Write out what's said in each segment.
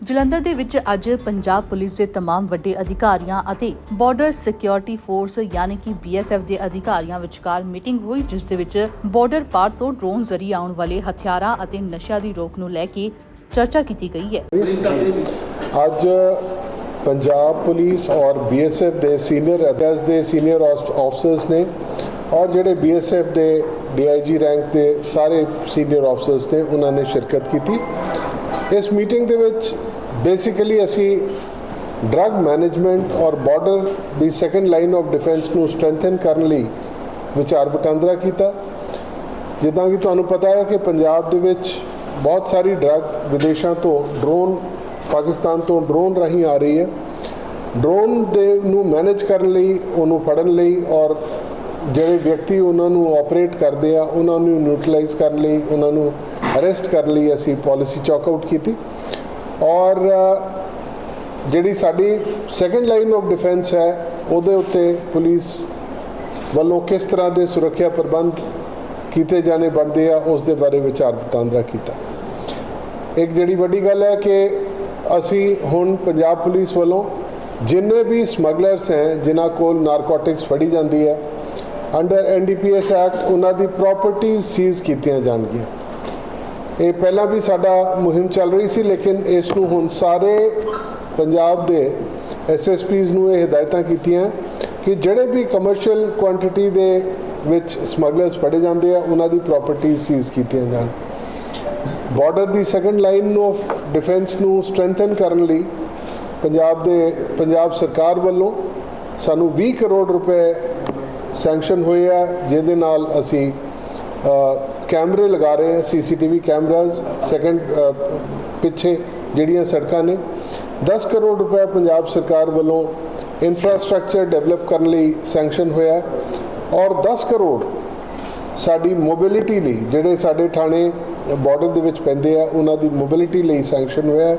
ਜਲੰਧਰ ਦੇ ਵਿੱਚ ਅੱਜ ਪੰਜਾਬ ਪੁਲਿਸ ਦੇ तमाम ਵੱਡੇ ਅਧਿਕਾਰੀਆਂ ਅਤੇ ਬਾਰਡਰ ਸਿਕਿਉਰਿਟੀ ਫੋਰਸ ਯਾਨੀ ਕਿ BSF ਦੇ ਅਧਿਕਾਰੀਆਂ ਵਿਚਕਾਰ ਮੀਟਿੰਗ ਹੋਈ, ਜਿਸ ਦੇ ਵਿੱਚ ਬਾਰਡਰ ਪਾਰ ਤੋਂ ਡਰੋਨ ਜ਼ਰੀਏ ਆਉਣ ਵਾਲੇ ਹਥਿਆਰਾਂ ਅਤੇ ਨਸ਼ਿਆਂ ਦੀ ਰੋਕ ਨੂੰ ਲੈ ਕੇ ਚਰਚਾ ਕੀਤੀ ਗਈ ਹੈ। ਅੱਜ पंजाब पुलिस और BSF के सीनियर ऑफिसर्स ने और जोड़े BSF के DIG रैंक के सारे सीनियर ऑफिसर्स ने उन्होंने शिरकत की। इस मीटिंग के बेसिकली असी ड्रग मैनेजमेंट और बॉर्डर की सैकेंड लाइन ऑफ डिफेंस को स्ट्रेंथन करने लई विचार वटांदरा किया। जिदा कि तुहानूं पता है कि पंजाब दे विच बहुत सारी ड्रग विदेशों तो ड्रोन पाकिस्तान तो ड्रोन राही आ रही है। ड्रोन दे नूं मैनेज करने लई उन्होंने फड़न लई और ਜਿਹੜੇ ਵਿਅਕਤੀ ਉਹਨਾਂ ਨੂੰ ਆਪਰੇਟ ਕਰਦੇ ਆ ਉਹਨਾਂ ਨੂੰ ਨਿਊਟਰਲਾਈਜ਼ ਕਰਨ ਲਈ ਉਹਨਾਂ ਨੂੰ ਅਰੈਸਟ ਕਰਨ ਲਈ ਅਸੀਂ ਪਾਲਿਸੀ ਚੌਕ ਆਊਟ ਕੀਤੀ। ਔਰ ਜਿਹੜੀ ਸਾਡੀ ਸੈਕੰਡ ਲਾਈਨ ਆਫ ਡਿਫੈਂਸ ਹੈ ਉਹਦੇ ਉੱਤੇ ਪੁਲਿਸ ਵੱਲੋਂ ਕਿਸ ਤਰ੍ਹਾਂ ਦੇ ਸੁਰੱਖਿਆ ਪ੍ਰਬੰਧ ਕੀਤੇ ਜਾਣੇ ਬਣਦੇ ਆ ਉਸ ਦੇ ਬਾਰੇ ਵਿਚਾਰ ਵਟਾਂਦਰਾ ਕੀਤਾ। ਇੱਕ ਜਿਹੜੀ ਵੱਡੀ ਗੱਲ ਹੈ ਕਿ ਅਸੀਂ ਹੁਣ ਪੰਜਾਬ ਪੁਲਿਸ ਵੱਲੋਂ ਜਿੰਨੇ ਵੀ ਸਮਗਲਰਸ ਹੈ ਜਿਨ੍ਹਾਂ ਕੋਲ ਨਾਰਕੋਟਿਕਸ ਫੜੀ ਜਾਂਦੀ ਹੈ अंडर NDPS एक्ट उन्होंने प्रॉपर्टीज़ सीज़ कीतियां जाणगियां। ये पहला भी साडा मुहिम चल रही सी, लेकिन इसनूं हुण सारे पंजाब दे SSPs नूं ये हिदायतां कीतियां कि जिहड़े भी कमर्शियल क्वांटिटी दे विच समगलर्स फड़े जांदे आ उन्हां दी प्रॉपर्टीज़ सीज़ कीतियां जाण। बॉर्डर की सैकेंड लाइन ऑफ डिफेंस नूं स्ट्रेंथन करन लई पंजाब सरकार वल्लों सानूं 20 करोड़ रुपए सैंक्शन हुए है, जिहदे नाल असी कैमरे लगा रहे हैं, CCTV कैमराज सैकेंड पिछे जिहड़ियां सड़कां ने। 10 करोड़ रुपए पंजाब सरकार वालों इंफ्रास्ट्रक्चर डेवलप करने लई सैंक्शन होया और 10 करोड़ साडी मोबिलिटी लई जिहड़े साडे ठाणे बॉर्डर दे विच पैंदे आ उन्हां दी मोबिलिटी लई सैंक्शन होया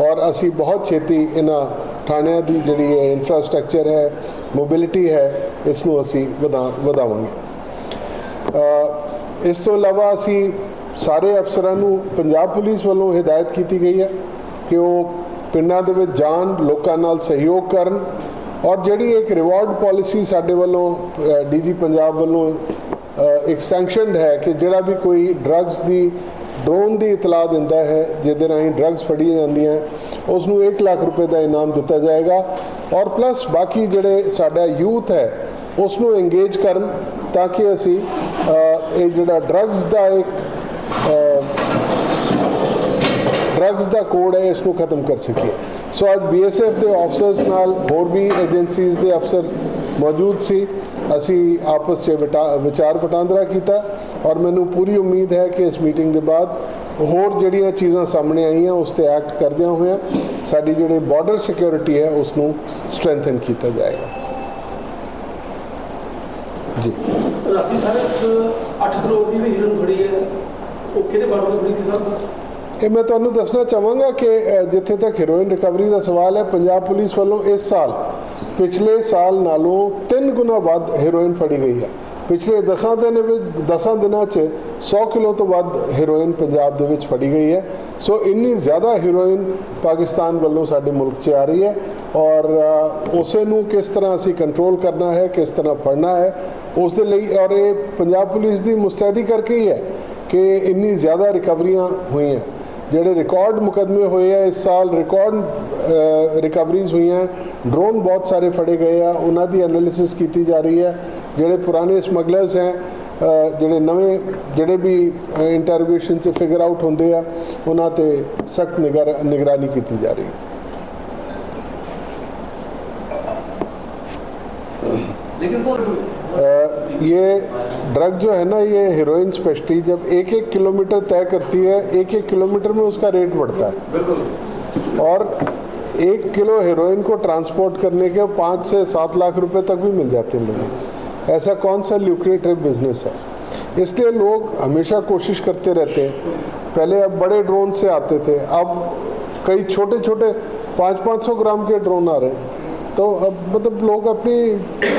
और असी बहुत छेती इन्हां ठाणिਆਂ ਦੀ ਜਿਹੜੀ ਹੈ इंफ्रास्ट्रक्चर है मोबिलिटी है इसनूं असी ਵਧਾਵਾਂਗੇ। इस तो इलावा असी सारे अफसरां नूं पंजाब पुलिस वालों हिदायत की गई है कि वो पिंडां दे विच जाण, लोकां नाल सहयोग करन और जिहड़ी एक रिवॉर्ड पॉलिसी साडे वालों DG पंजाब वालों एक सैंक्शनड है कि जिहड़ा भी कोई ड्रग्स की ड्रोन की इतला दिंदा है जिहदे राहीं ड्रग्स फड़ियां जांदियां उसनूं 1 लाख रुपए का इनाम दिता जाएगा और प्लस बाकी जिहड़े साडा यूथ है उसनूं एंगेज करन ताकि असी ये जिहड़ा ड्रग्स का एक ड्रग्स का कोड है इसनूं खत्म कर सकीए। सो अज BSF के ऑफिसर्स नाल होर भी एजेंसीज़ के अफसर मौजूद सी। असी आपस में विचार वटांदरा किया और मैनू पूरी उम्मीद है कि इस मीटिंग के बाद होर जिहड़ियां चीज़ां सामने आईयां उस ते एक्ट करदियां होइयां साडी जिहड़ी बॉर्डर सिक्योरिटी है उसनूं स्ट्रेंथन किया जाएगा। जी राती सारे 8 करोड़ की भी हीरोइन फड़ी है, वो किहदे बॉर्डर फड़ी थी साहब? ये मैं तुहानूं दसना चाहांगा कि जिथे तक हीरोइन रिकवरी का सवाल है पंजाब पुलिस वालों इस साल पिछले साल नालों 3 गुना वध हीरोइन फड़ी गई है। पिछले 10 दिनों 100 किलो तो वध हीरोइन पंजाब दे विच फड़ी गई है। सो इन्नी ज़्यादा हीरोइन पाकिस्तान वालों साडे मुल्क च आ रही है और उसे नूं किस तरह असी कंट्रोल करना है, किस तरह फड़ना है उस दे लई और ये पंजाब पुलिस की मुस्तैदी करके ही है कि इन्नी ज़्यादा रिकवरियां हुई हैं। ਜਿਹੜੇ रिकॉर्ड मुकदमे हुए हैं इस साल, रिकॉर्ड रिकवरीज हुई हैं, ड्रोन बहुत सारे फड़े गए हैं, उन्हों की एनालिसिस की जा रही है। जोड़े पुराने समगलर्स हैं जोड़े नवे जोड़े भी इंटरोगेशन से फिगर आउट होंगे हैं उन्होंने सख्त निगरानी की जा रही है। ये ड्रग जो है ना ये हीरोइन स्पेशली जब 1-1 किलोमीटर तय करती है 1-1 किलोमीटर में उसका रेट बढ़ता है और 1 किलो हीरोइन को ट्रांसपोर्ट करने के 5 से 7 लाख रुपए तक भी मिल जाते हैं लोगों। ऐसा कौन सा ल्यूक्रेटिव बिजनेस है, इसलिए लोग हमेशा कोशिश करते रहते हैं। पहले अब बड़े ड्रोन से आते थे, अब कई छोटे छोटे 500-500 ग्राम के ड्रोन आ रहे हैं। तो अब मतलब लोग अपनी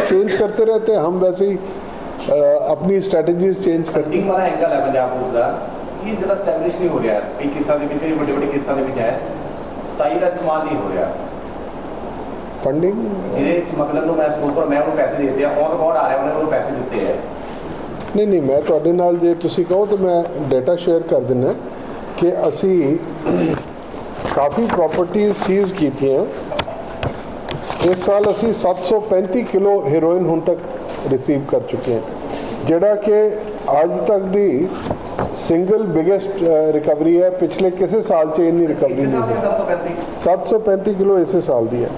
चेंज करते रहते हैं, हम वैसे ही अपनी स्ट्रैटेजीज चेंज करते हैं। वाला एंगल है पंजाब पुलिस का ये जरा एस्टैब्लिश नहीं हो रहा है। कई किस्सा दे विच बड़े-बड़े किस्सा दे विच है 27 का इस्तेमाल नहीं हो रहा ਫੰਡਿੰਗ ਜਿਹਦੇ ਸਮਗਲਰ ਨੂੰ ਮੈਂ ਸਪੋਜ਼ ਪਰ ਮੈਂ ਉਹਨੂੰ ਪੈਸੇ ਦੇ ਦਿੱਤੇ ਆ ਔਨ ਰਿਕਾਰਡ ਆ ਰਿਹਾ ਉਹਨੇ ਉਹ ਪੈਸੇ ਦਿੱਤੇ ਹੈ ਨਹੀਂ ਮੈਂ ਤੁਹਾਡੇ ਨਾਲ ਜੇ ਤੁਸੀਂ ਕਹੋ ਤਾਂ ਮੈਂ ਡਾਟਾ ਸ਼ੇਅਰ ਕਰ ਦਿੰਦਾ ਕਿ ਅਸੀਂ ਕਾਫੀ ਪ੍ਰਾਪਰਟੀਆਂ ਸੀਜ਼ ਕੀਤੀਆਂ ਇਸ ਸਾਲ ਅਸੀਂ 735 ਕਿਲੋ ਹੈਰੋਇਨ ਹੁਣ ਤੱਕ ਰਿਸੀਵ ਕਰ ਚੁੱਕੇ ਹਾਂ ਜਿਹੜਾ ਕਿ ਅੱਜ ਤੱਕ ਦੀ ਸਿੰਗਲ ਬਿਗੇਸਟ ਰਿਕਵਰੀ ਹੈ ਪਿਛਲੇ ਕਿਸੇ ਸਾਲ 'ਚ ਇੰਨੀ ਰਿਕਵਰੀ ਨਹੀਂ ਹੋਈ 735 ਕਿਲੋ ਇਸੇ ਸਾਲ ਦੀ ਹੈ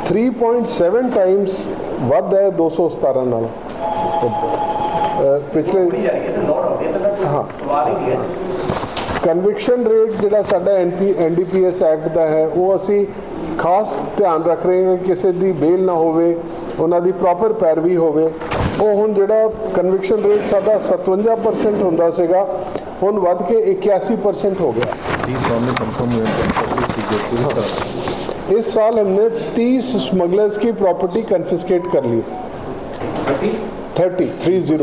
3.7 ਟਾਈਮਸ ਵੱਧ ਹੈ 217 ਨਾਲ ਪਿਛਲੇ ਹਾਂ ਕਨਵਿਕਸ਼ਨ ਰੇਟ ਜਿਹੜਾ ਸਾਡਾ NDPS ਐਕਟ ਦਾ ਹੈ ਉਹ ਅਸੀਂ ਖਾਸ ਧਿਆਨ ਰੱਖ ਰਹੇ ਹਾਂ ਕਿਸੇ ਦੀ ਬੇਲ ਨਾ ਹੋਵੇ ਉਹਨਾਂ ਦੀ ਪ੍ਰੋਪਰ ਪੈਰਵੀ ਹੋਵੇ ਉਹ ਹੁਣ ਜਿਹੜਾ ਕਨਵਿਕਸ਼ਨ ਰੇਟ ਸਾਡਾ 57% ਹੁੰਦਾ ਸੀਗਾ ਹੁਣ ਵੱਧ ਕੇ 81% हो गया इस साल हमने 30 स्मगलर्स की प्रॉपर्टी कन्फिस्केट कर ली 30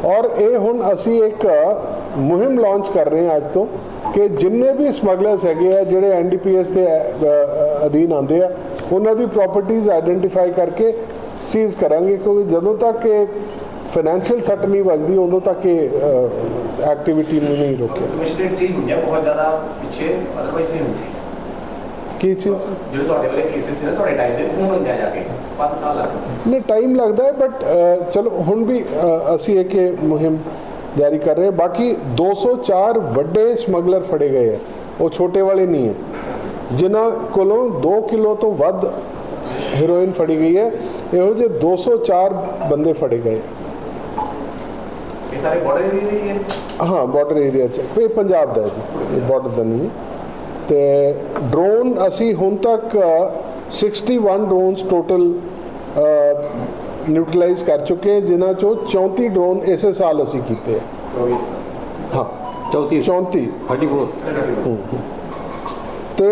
और ये हुण असी एक मुहिम लॉन्च कर रहे हैं अज तो कि जिन्ने भी स्मगलर्स हैगे आ जिहड़े NDPS के अधीन आते हैं उन्होंने प्रॉपर्टीज़ आइडेंटिफाई करके सीज़ करांगे क्योंकि जदों तक फाइनैंशियल सट नहीं बजती उदों तक एक्टिविटी नहीं रोके बहुत ज़्यादा पीछे अदरवाइज नहीं होती की चीज़ जो ਤੁਹਾਡੇ ਵਾਲੇ ਕੇਸਿਸ ਨੇ ਤੁਹਾਡੇ ਟਾਈਮ ਦੇ ਹੁਣ ਹੁੰਦੇ ਆ ਜਾ ਕੇ 5 ਸਾਲ ਲੱਗ नहीं टाइम लगता है बट चलो हुण भी असी एक मुहिम जारी कर रहे हैं बाकी 204 वड्डे स्मगलर फड़े गए हैं वो छोटे वाले नहीं है जिन्हां कोलों 2 किलो तो वध हेरोइन फड़ी गई है इहो जे 204 बंदे फड़े गए ये सारे बॉर्डर एरिया ही है हाँ बॉर्डर एरिया च ये पंजाब का है जी बॉर्डर का नहीं है तो ड्रोन असी हुण तक 61 ड्रोन्स टोटल न्यूट्रलाइज कर चुके हैं जिन्हां चों 34 ड्रोन इस साल असी कीते हैं हाँ 34 तो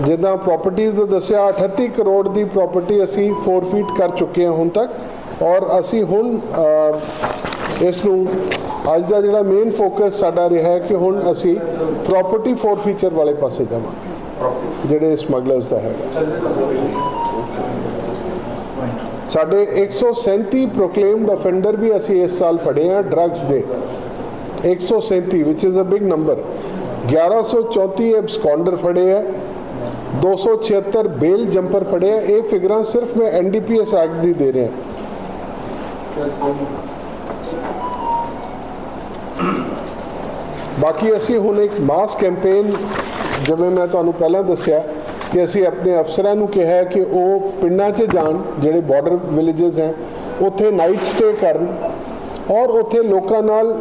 जिद्दां प्रॉपर्टीज़ का दसिया 38 करोड़ की प्रॉपर्टी असी फोरफीट कर चुके हैं हुण तक और असी हुण इसनूं अज का जिहड़ा मेन फोकस साडा रहा है कि हुण असी प्रॉपर्टी फोरफीचर वाले पासे जावांगे जिहड़े स्मगलर्स का है साढ़े 137 प्रोक्लेम्ड ऑफेंडर भी असी इस साल फड़े हैं ड्रग्स दे 137 which is a big number 1134 absconder फड़े हैं 276 बेल जंपर फड़े हैं ये फिगरां सिर्फ मैं NDPS एक्ट दी दे रहे हैं बाकी असी हुण एक मास कैंपेन जिवें मैं तुहानूं पहलां दस्सिया कि असी अपने अफसरां नूं कहा है कि वो पिंडां 'च जाण जिहड़े बॉर्डर विलेजेस हैं उत्थे नाइट स्टे करन और उत्थे लोकां नाल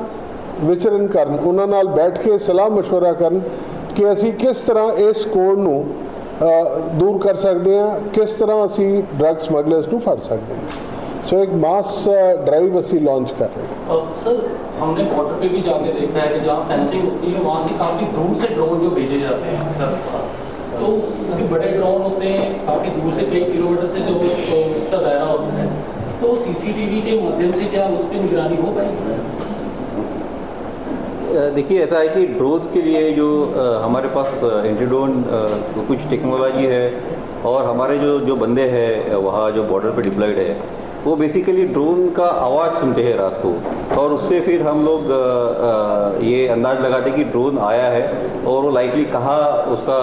विचरण करन उन्हां नाल बैठ के सलाह मशवरा करन कि असी किस तरह इस कोड नूं दूर कर सकते हैं किस तरह असी ड्रग स्मगलर्स नूं फड़ सकते हैं सो एक मास ड्राइव असी लॉन्च कर रहे हैं सर हमने बॉर्डर पे भी जाके देखा है कि जहाँ फेंसिंग होती है वहाँ से काफ़ी दूर से ड्रोन जो भेजे जाते हैं सर तो क्योंकि बड़े ड्रोन होते हैं काफ़ी दूर से कई किलोमीटर से जो उसका दायरा होता है तो CCTV के माध्यम से क्या उस पर निगरानी हो पाएगी देखिए ऐसा है कि ड्रोन के लिए जो हमारे पास एंटीड्रोन कुछ टेक्नोलॉजी है और हमारे जो बंदे हैं वहाँ जो बॉर्डर पे डिप्लॉयड है वो बेसिकली ड्रोन का आवाज़ सुनते हैं रात को और उससे फिर हम लोग ये अंदाज़ लगाते हैं कि ड्रोन आया है और वो लाइकली कहाँ उसका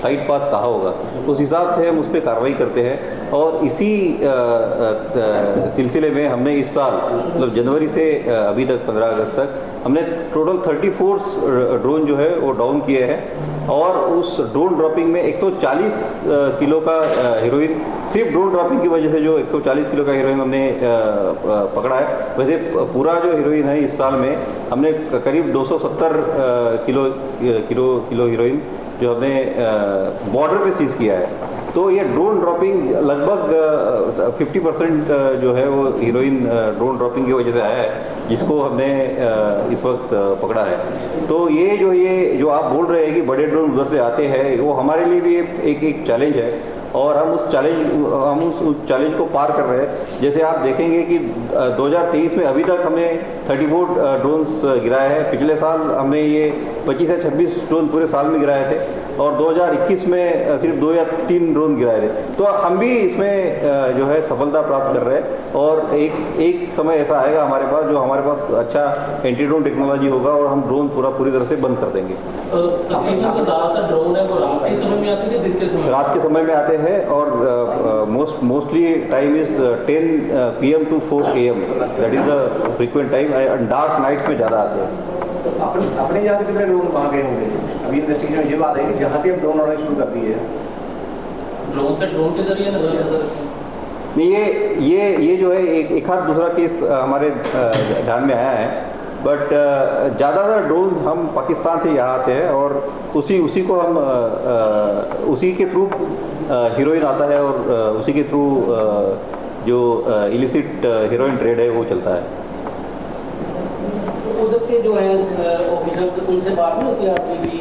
फ्लाइट पाथ कहाँ होगा उस हिसाब से हम उस पर कार्रवाई करते हैं और इसी सिलसिले में हमने इस साल मतलब जनवरी से अभी तक 15 अगस्त तक हमने टोटल 34 ड्रोन जो है वो डाउन किए हैं और उस ड्रोन ड्रॉपिंग में 140 किलो का हेरोइन सिर्फ ड्रोन ड्रॉपिंग की वजह से जो 140 किलो का हेरोइन हमने पकड़ा है वैसे पूरा जो हेरोइन है इस साल में हमने करीब 270 किलो हेरोइन जो हमने बॉर्डर पे सीज किया है तो ये ड्रोन ड्रॉपिंग लगभग 50% जो है वो हीरोइन ड्रोन ड्रॉपिंग की वजह से आया है जिसको हमने इस वक्त पकड़ा है तो ये जो आप बोल रहे हैं कि बड़े ड्रोन उधर से आते हैं वो हमारे लिए भी एक चैलेंज है और हम उस चैलेंज को पार कर रहे हैं। जैसे आप देखेंगे कि 2023 में अभी तक हमने 34 ड्रोन्स गिराए हैं। पिछले साल हमने ये 25 या 26 ड्रोन पूरे साल में गिराए थे और 2021 में सिर्फ 2 या 3 ड्रोन गिराए थे। तो हम भी इसमें जो है सफलता प्राप्त कर रहे हैं और एक समय ऐसा आएगा हमारे पास जो हमारे पास अच्छा एंटी ड्रोन टेक्नोलॉजी होगा और हम ड्रोन पूरी तरह से बंद कर देंगे। तकरीबन जो ज़्यादातर ड्रोन है वो रात के समय में आते हैं, दिन के समय? रात के समय में आते हैं और mostly time is 10 PM to 4 AM, that is the frequent time. Dark nights में ज़्यादा आते हैं। अपने यहाँ से कितने ड्रोन वहाँ गए होंगे? अभी इन्वेस्टिगेशन में ये बात है कि जहाँ से अब ड्रोन आना शुरू कर दिए है, ड्रोन से ड्रोन के जरिए नजर नहीं, ये जो है एक आध दूसरा केस हमारे ध्यान में आया है, बट ज़्यादातर ड्रोन हम पाकिस्तान से यहाँ आते हैं और उसी को हम उसी के थ्रू हीरोइन आता है और उसी के थ्रू जो इलिसिट हीरोइन ट्रेड है वो चलता है। उधर के जो है ऑफिसर्स उनसे बात नहीं होती आपकी भी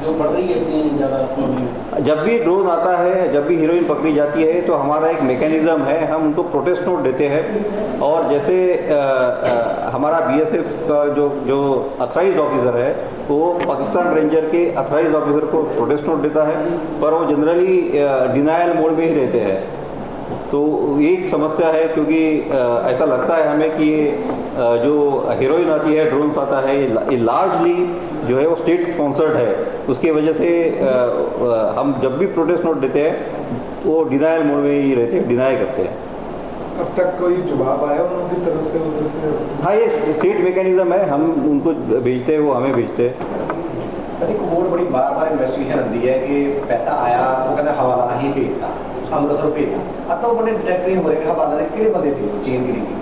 जो बढ़ रही है इतनी ज़्यादा? जब भी ड्रोन आता है, जब भी हीरोइन पकड़ी जाती है तो हमारा एक मैकेनिज्म है, हम उनको प्रोटेस्ट नोट देते हैं और जैसे हमारा BSF का जो अथराइज्ड ऑफिसर है वो पाकिस्तान रेंजर के अथराइज्ड ऑफिसर को प्रोटेस्ट नोट देता है, पर वो जनरली डिनायल मोड में ही रहते हैं। तो ये एक समस्या है क्योंकि ऐसा लगता है हमें कि जो हीरोइन आती है, ड्रोन्स आता है, ये लार्जली जो है वो स्टेट स्पॉन्सर्ड है। उसकी वजह से हम जब भी प्रोटेस्ट नोट देते हैं वो डिनायल मोड में ही रहते हैं, डिनाई करते हैं। अब तक कोई जवाब आया उनकी तरफ से उधर से? हाँ, ये स्टेट मैकेनिज्म है, हम उनको भेजते हैं, वो हमें भेजते हैं। सर एक बहुत बड़ी बार इन्वेस्टिगेशन आती है कि पैसा आया वो कहना हवाला नहीं भेजता, अमृतसर भेजता। अब तो बड़े डिटेक्ट नहीं हो रहे कि हवाला किहड़े बंदे सी चेन किहड़ी सी?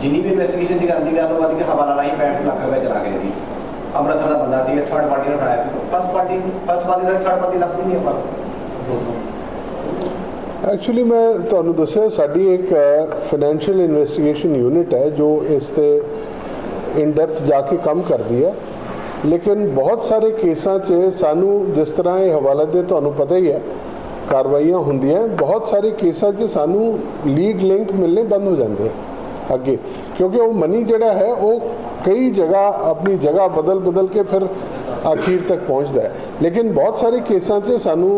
जिन्नी भी इन्वेस्टिगेशन की आती गल होती कि हवाला नहीं 65 लाख रुपए चला गए जी, अमृतसर का बंदा सी, थर्ड पार्टी ने उठाया सी। फर्स्ट पार्टी तक थर्ड पार्टी लगती नहीं पर एक्चुअली मैं ਤੁਹਾਨੂੰ ਦੱਸਿਆ ਸਾਡੀ ਇੱਕ ਫਾਈਨੈਂਸ਼ੀਅਲ ਇਨਵੈਸਟੀਗੇਸ਼ਨ ਯੂਨਿਟ ਹੈ ਜੋ ਇਸ ਤੇ ਇਨ ਡੈਪਥ ਜਾ ਕੇ ਕੰਮ ਕਰਦੀ ਹੈ, ਲੇਕਿਨ ਬਹੁਤ ਸਾਰੇ ਕੇਸਾਂ 'ਚ ਸਾਨੂੰ ਜਿਸ ਤਰ੍ਹਾਂ ਇਹ ਹਵਾਲਾ ਦੇ ਤੁਹਾਨੂੰ ਪਤਾ ਹੀ ਹੈ ਕਾਰਵਾਈਆਂ ਹੁੰਦੀਆਂ, ਬਹੁਤ ਸਾਰੇ ਕੇਸਾਂ 'ਚ ਸਾਨੂੰ ਲੀਡ ਲਿੰਕ ਮਿਲਨੇ ਬੰਦ ਹੋ ਜਾਂਦੇ ਆ ਅੱਗੇ, ਕਿਉਂਕਿ ਉਹ ਮਨੀ ਜਿਹੜਾ ਹੈ ਉਹ ਕਈ ਜਗ੍ਹਾ ਆਪਣੀ ਜਗ੍ਹਾ ਬਦਲ ਕੇ ਫਿਰ आखिर तक पहुँचता है। लेकिन बहुत सारे केसां 'ਚ ਸਾਨੂੰ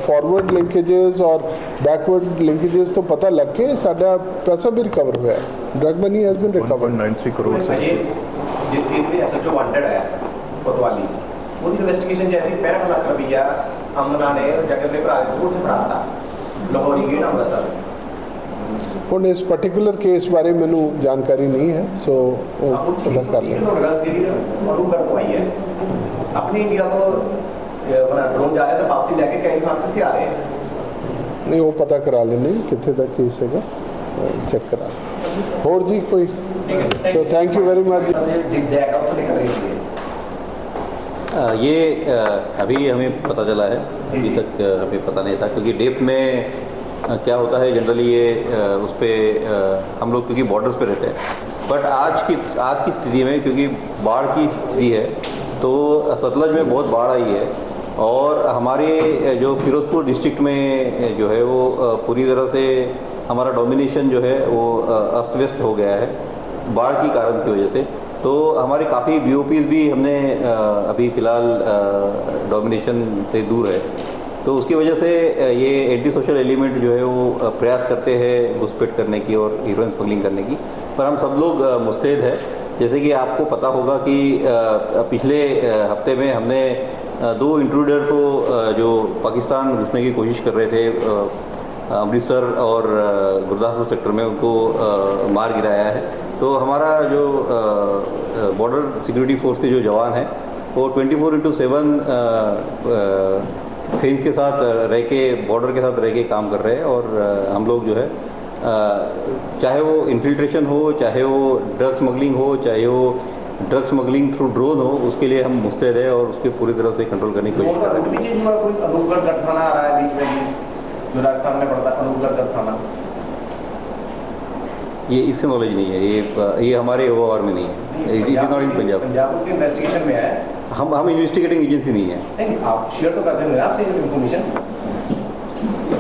फॉरवर्ड लिंकेजेस और बैकवर्ड लिंकेजेस तो पता लग के साडा पैसा भी रिकवर हुआ है। Drug money has been recovered 1.93 crore से। जिस केस में SHO वांटेड है कोतवाली, वो इन्वेस्टिगेशन जैसी 65 लाख रुपया अमना ने जाकर अपने भरा को फड़ा था लाहौरी गेट अमृतसर। ਹੁਣ ਇਸ ਪਾਰਟਿਕੂਲਰ ਕੇਸ ਬਾਰੇ ਮੈਨੂੰ ਜਾਣਕਾਰੀ ਨਹੀਂ ਹੈ, ਸੋ ਉਹ ਪਤਾ ਕਰ ਲੈਣਾ। अपनी इंडिया को ड्रोन जा रहे थे वापसी लेके कहीं वहाँ कितने आ रहे हैं? नहीं, वो पता करा लेने कितने तक केस हैगा, चेक करा। और जी कोई? So thank you very much. ये अभी हमें पता चला है, अभी तक हमें पता नहीं था क्योंकि डेप में क्या होता है जनरली ये उस पर हम लोग क्योंकि बॉर्डर्स पे रहते हैं, बट आज की स्थिति में क्योंकि बाढ़ की स्थिति है तो सतलज में बहुत बाढ़ आई है और हमारे जो फिरोजपुर डिस्ट्रिक्ट में जो है वो पूरी तरह से हमारा डोमिनेशन जो है वो अस्त व्यस्त हो गया है बाढ़ की कारण की वजह से। तो हमारे काफ़ी BOPs भी हमने अभी फ़िलहाल डोमिनेशन से दूर है, तो उसकी वजह से ये एंटी सोशल एलिमेंट जो है वो प्रयास करते हैं घुसपैठ करने की और हीरोइन स्मगलिंग करने की, पर हम सब लोग मुस्तैद है। जैसे कि आपको पता होगा कि पिछले हफ्ते में हमने 2 इंट्रूडर को जो पाकिस्तान घुसने की कोशिश कर रहे थे अमृतसर और गुरदासपुर सेक्टर में, उनको मार गिराया है। तो हमारा जो बॉर्डर सिक्योरिटी फोर्स के जो जवान हैं वो 24/7 फेंस के साथ रह के, बॉर्डर के साथ रह के काम कर रहे हैं और हम लोग जो है चाहे वो इन्फिल्ट्रेशन हो, चाहे वो ड्रग स्मगलिंग हो, चाहे वो ड्रग स्मगलिंग थ्रू ड्रोन हो, उसके लिए हम मुस्तैद है और उसके पूरी तरह से कंट्रोल करने की कोशिश कर रहे हैं। कोई अनूपगढ़ गढ़साना आ रहा है बीच में, जो राजस्थान में पड़ता है अनूपगढ़ गढ़साना, ये इससे नॉलेज नहीं है, ये हमारे ओवर में नहीं है, it is not in Punjab. उसके इन्वेस्टिगेशन में है। हम इन्वेस्टिगेटिंग एजेंसी नहीं है। नहीं, आप शेयर तो करते होंगे आपसे इन्फॉर्मेशन।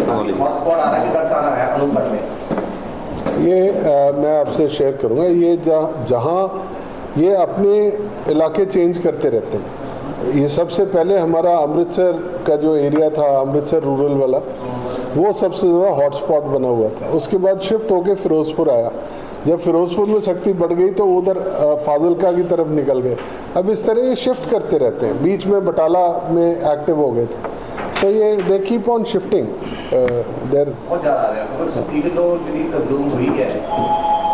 टेक्नोलॉजी। हॉटस्पॉट आ रहा है कि कट आना है अनूपगढ़ में? ये मैं आपसे शेयर करूंगा। ये जहाँ ये अपने इलाके चेंज करते रहते हैं। ये सबसे पहले हमारा अमृतसर का जो एरिया था, अमृतसर रूरल वाला, वो सबसे ज़्यादा हॉटस्पॉट बना हुआ था। उसके बाद शिफ्ट होके फिरोजपुर आया। जब फिरोजपुर में सख्ती बढ़ गई तो उधर फाजिलका की तरफ निकल गए। अब इस तरह ये शिफ्ट करते रहते हैं। बीच में बटाला में एक्टिव हो गए थे। सो ये they keep on shifting their. बहुत ज़्यादा आ रहा है। अगर सब्सिडी तो यदि कंज्यूम हुई है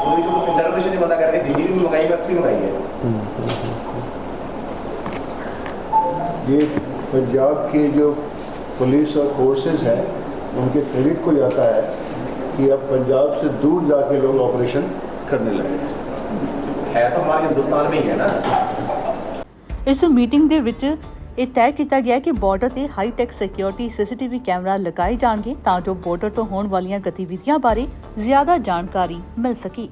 तो ये तो इंटरप्रिटेशन नहीं पता करके जीडीपी भी मंगाई, फैक्ट्री मंगाई है। ये पंजाब के जो पुलिस और फोर्सेस हैं उनके क्रेडिट को जाता है कि अब पंजाब से दूर जाके लोग ऑपरेशन करने लगे है तो हमारे हिंदुस्तान में ही है ना। ਇਸ ਮੀਟਿੰਗ ਦੇ ਵਿੱਚ ਇਹ ਤੈਅ ਕੀਤਾ ਗਿਆ ਕਿ ਬਾਰਡਰ ਤੇ high tech security CCTV camera ਲਗਾਏ ਜਾਣਗੇ ਤਾਂ ਜੋ ਬਾਰਡਰ ਤੋਂ ਹੋਣ ਵਾਲੀਆਂ ਗਤੀਵਿਧੀਆਂ ਬਾਰੇ ਜ਼ਿਆਦਾ ਜਾਣਕਾਰੀ ਮਿਲ ਸਕੇ।